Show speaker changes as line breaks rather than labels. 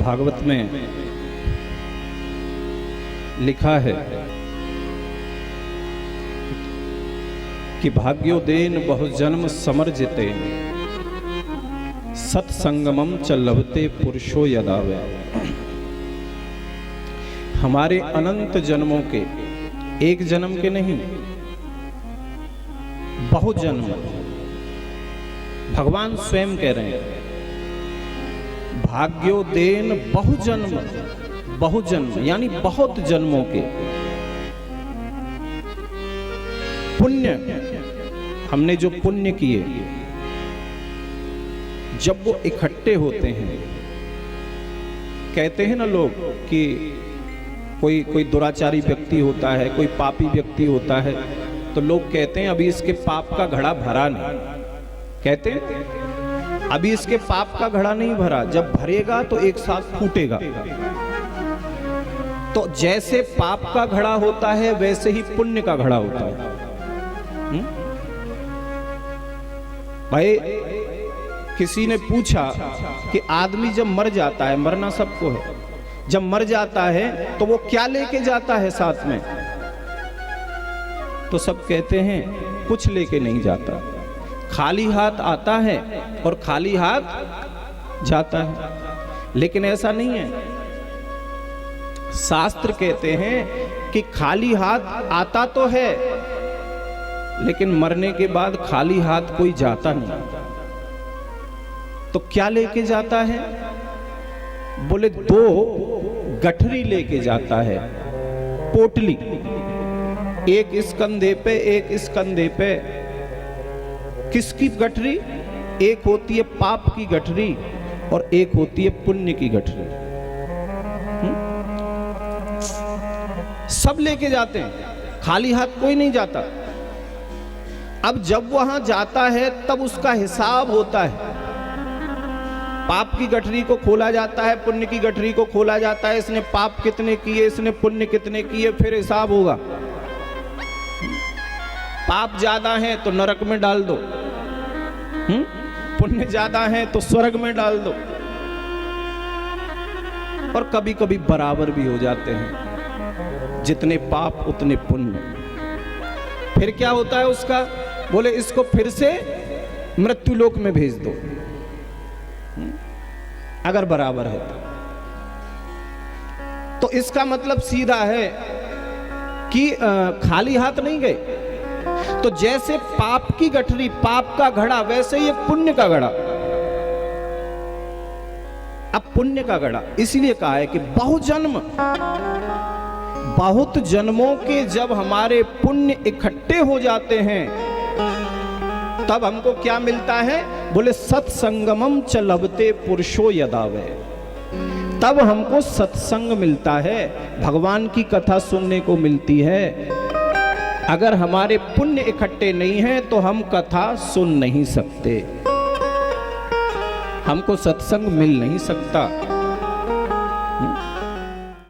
भागवत में लिखा है कि भाग्योदेन बहुजन्म समर्जिते सत्संगमम च लभते पुरुषो यदावे। हमारे अनंत जन्मों के, एक जन्म के नहीं, बहुजन्म, भगवान स्वयं कह रहे हैं भाग्योदेन बहुजन्म, बहुजन्म यानी बहुत जन्मों के पुण्य, हमने जो पुण्य किए जब वो इकट्ठे होते हैं, कहते हैं ना लोग कि कोई दुराचारी व्यक्ति होता है, कोई पापी व्यक्ति होता है, तो लोग कहते हैं अभी इसके पाप का घड़ा भरा नहीं। कहते हैं अभी इसके पाप का घड़ा नहीं भरा, जब भरेगा तो एक साथ फूटेगा। तो जैसे पाप का घड़ा होता है वैसे ही पुण्य का घड़ा होता है। भाई किसी ने पूछा कि आदमी जब मर जाता है, मरना सबको है, जब मर जाता है तो वो क्या लेके जाता है साथ में? तो सब कहते हैं कुछ लेके नहीं जाता, खाली हाथ आता है और खाली हाथ जाता है। लेकिन ऐसा नहीं है, शास्त्र कहते हैं कि खाली हाथ आता तो है लेकिन मरने के बाद खाली हाथ कोई जाता नहीं। तो क्या लेके जाता है? बोले दो गठरी लेके जाता है, पोटली, एक इस कंधे पे एक इस कंधे पे। किसकी गठरी? एक होती है पाप की गठरी और एक होती है पुण्य की गठरी। सब लेके जाते हैं, खाली हाथ कोई नहीं जाता। अब जब वहां जाता है तब उसका हिसाब होता है। पाप की गठरी को खोला जाता है, पुण्य की गठरी को खोला जाता है, इसने पाप कितने किए, इसने पुण्य कितने किए, फिर हिसाब होगा। पाप ज्यादा है तो नरक में डाल दो, पुण्य ज्यादा है तो स्वर्ग में डाल दो। और कभी कभी बराबर भी हो जाते हैं, जितने पाप उतने पुण्य। फिर क्या होता है उसका? बोले इसको फिर से मृत्युलोक में भेज दो, अगर बराबर है तो। इसका मतलब सीधा है कि खाली हाथ नहीं गए। तो जैसे पाप की गठरी, पाप का घड़ा, वैसे ही पुण्य का घड़ा। अब पुण्य का घड़ा इसलिए कहा है कि बहुजन्म, बहुत जन्मों के जब हमारे पुण्य इकट्ठे हो जाते हैं तब हमको क्या मिलता है? बोले सत्संगमम च लभते पुरुषो यदावे। तब हमको सत्संग मिलता है, भगवान की कथा सुनने को मिलती है। अगर हमारे पुण्य इकट्ठे नहीं हैं तो हम कथा सुन नहीं सकते, हमको सत्संग मिल नहीं सकता।